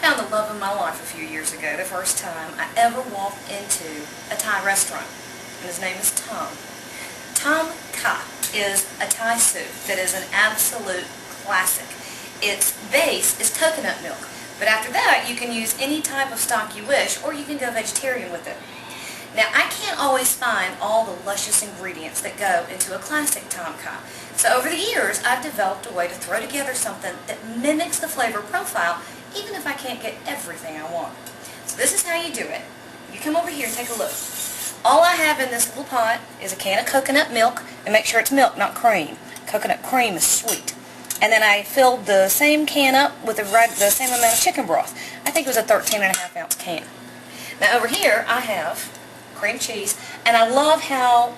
found the love of my life a few years ago, the first time I ever walked into a Thai restaurant, and his name is Tom. Tom Kha is a Thai soup that is an absolute classic. Its base is coconut milk, but after that you can use any type of stock you wish, or you can go vegetarian with it. Now, I can't always find all the luscious ingredients that go into a classic Tom Kha. So over the years, I've developed a way to throw together something that mimics the flavor profile, even if I can't get everything I want. So this is how you do it. You come over here and take a look. All I have in this little pot is a can of coconut milk, and make sure it's milk, not cream. Coconut cream is sweet. And then I filled the same can up with the same amount of chicken broth. I think it was a 13.5-ounce can. Now over here, I have cream cheese, and I love how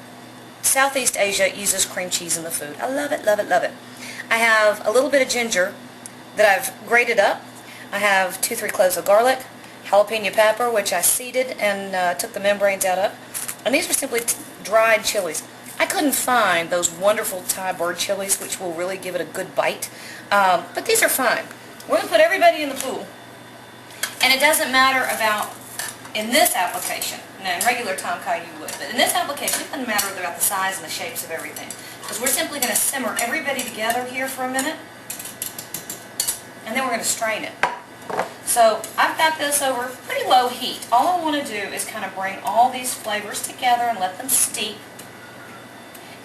Southeast Asia uses cream cheese in the food. I love it, love it, love it. I have a little bit of ginger that I've grated up. I have 2-3 cloves of garlic, jalapeno pepper, which I seeded and took the membranes out of. And these are simply dried chilies. I couldn't find those wonderful Thai bird chilies, which will really give it a good bite. But these are fine. We're going to put everybody in the pool. And it doesn't matter about, in this application, now in regular Tom Kha you would, but in this application it doesn't matter about the size and the shapes of everything. Because we're simply going to simmer everybody together here for a minute, and then we're going to strain it. So I've got this over pretty low heat. All I want to do is kind of bring all these flavors together and let them steep.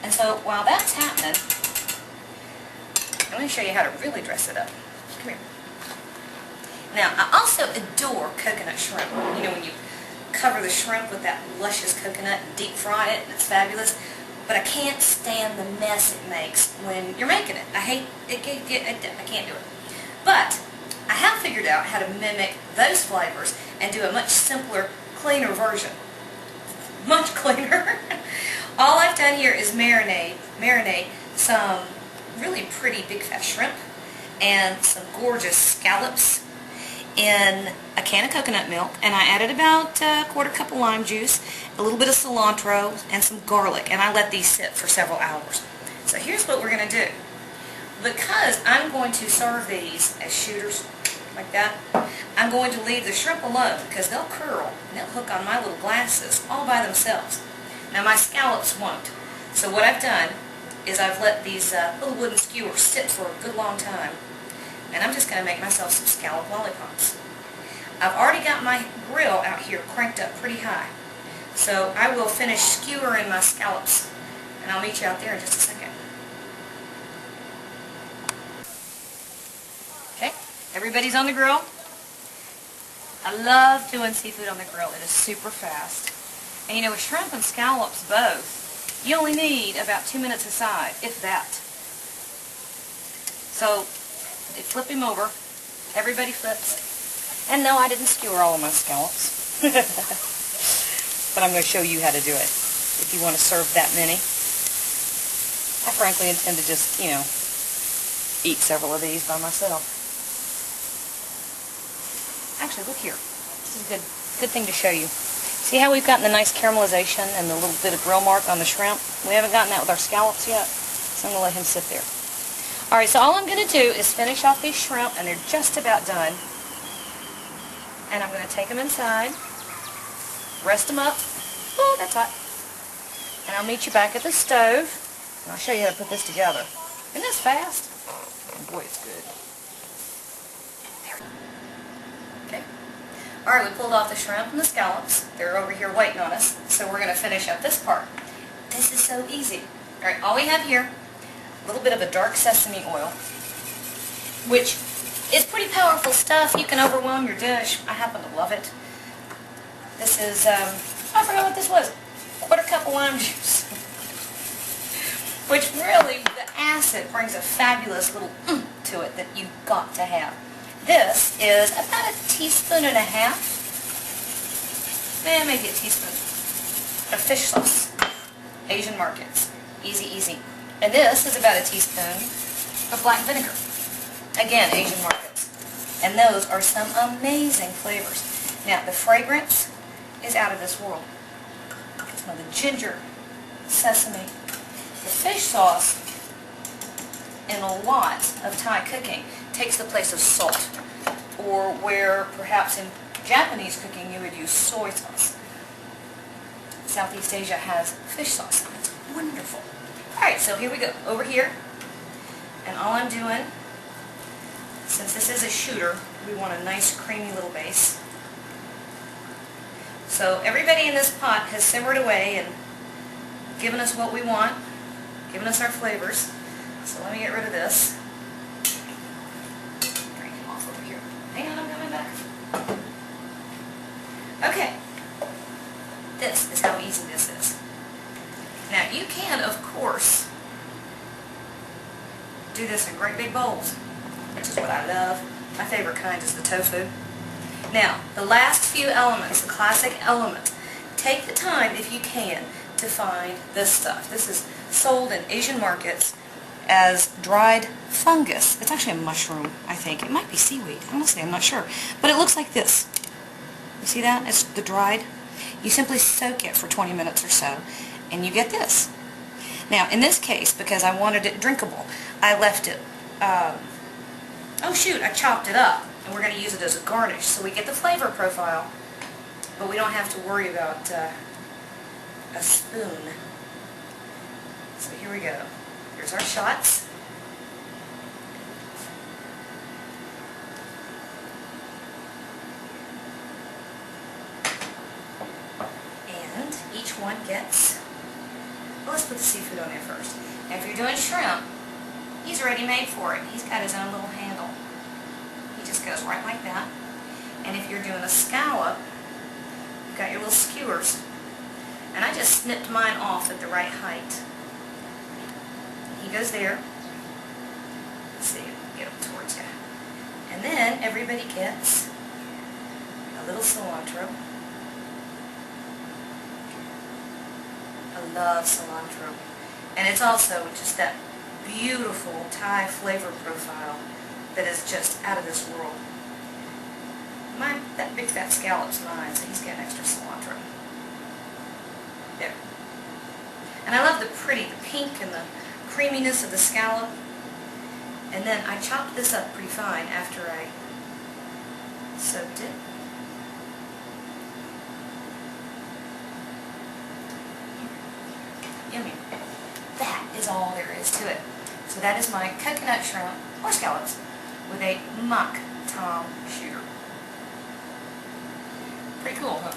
And so while that's happening, I'm going to show you how to really dress it up. Come here. Now, I also adore coconut shrimp. You know, when you cover the shrimp with that luscious coconut and deep fry it, and it's fabulous. But I can't stand the mess it makes when you're making it. I hate it. I can't do it. But I have figured out how to mimic those flavors and do a much simpler, cleaner version. Much cleaner. All I've done here is marinate some really pretty big fat shrimp and some gorgeous scallops in a can of coconut milk, and I added about a quarter cup of lime juice, a little bit of cilantro, and some garlic, and I let these sit for several hours. So here's what we're going to do. Because I'm going to serve these as shooters, like that, I'm going to leave the shrimp alone, because they'll curl and they'll hook on my little glasses all by themselves. Now my scallops won't. So what I've done is I've let these little wooden skewers sit for a good long time. And I'm just going to make myself some scallop lollipops. I've already got my grill out here cranked up pretty high. So I will finish skewering my scallops, and I'll meet you out there in just a second. Okay, everybody's on the grill. I love doing seafood on the grill. It is super fast. And you know, with shrimp and scallops both, you only need about 2 minutes aside, if that. So they flip him over. Everybody flips. And no, I didn't skewer all of my scallops. But I'm going to show you how to do it if you want to serve that many. I frankly intend to just, you know, eat several of these by myself. Actually, look here. This is a good thing to show you. See how we've gotten the nice caramelization and the little bit of grill mark on the shrimp? We haven't gotten that with our scallops yet, so I'm going to let him sit there. Alright, so all I'm going to do is finish off these shrimp, and they're just about done. And I'm going to take them inside, rest them up. Oh, that's hot. And I'll meet you back at the stove, and I'll show you how to put this together. Isn't this fast? Oh, boy, it's good. There. Okay. Alright, we pulled off the shrimp and the scallops. They're over here waiting on us, so we're going to finish up this part. This is so easy. Alright, all we have here, a little bit of a dark sesame oil, which is pretty powerful stuff. You can overwhelm your dish. I happen to love it. This is, I forgot what this was, a quarter cup of lime juice. Which really, the acid brings a fabulous little to it that you've got to have. This is about 1.5 teaspoons, maybe a teaspoon, of fish sauce. Asian markets. Easy, easy. And this is about 1 teaspoon of black vinegar. Again, Asian markets. And those are some amazing flavors. Now, the fragrance is out of this world. Smell the ginger, sesame, the fish sauce, and a lot of Thai cooking takes the place of salt. or where perhaps in Japanese cooking you would use soy sauce. Southeast Asia has fish sauce, and it's wonderful. Alright, so here we go. Over here, and all I'm doing, since this is a shooter, we want a nice creamy little base. So everybody in this pot has simmered away and given us what we want, given us our flavors. So let me get rid of this. Drain him off over here. Hang on, I'm coming back. Okay. This is how easy this is. Now you can, of course, do this in great big bowls, which is what I love. My favorite kind is the tofu. Now, the last few elements, the classic element, take the time, if you can, to find this stuff. This is sold in Asian markets as dried fungus. It's actually a mushroom, I think. It might be seaweed. Honestly, I'm not sure. But it looks like this. You see that? It's the dried. You simply soak it for 20 minutes or so, and you get this. Now, in this case, because I wanted it drinkable, I left it, oh shoot, I chopped it up, and we're going to use it as a garnish. So we get the flavor profile, but we don't have to worry about a spoon. So here we go. Here's our shots. And each one gets, well, let's put the seafood on there first. Now if you're doing shrimp, he's already made for it. He's got his own little handle. He just goes right like that. And if you're doing a scallop, you've got your little skewers. And I just snipped mine off at the right height. He goes there. Let's see, get him towards you. And then everybody gets a little cilantro. I love cilantro. And it's also just that beautiful Thai flavor profile that is just out of this world. That big fat scallop's mine, so he's getting extra cilantro. There. And I love the pink and the creaminess of the scallop. And then I chopped this up pretty fine after I soaked it. Yummy. That is all there is to it. So that is my coconut shrimp, or scallops, with a mock tom shooter. Pretty cool, huh?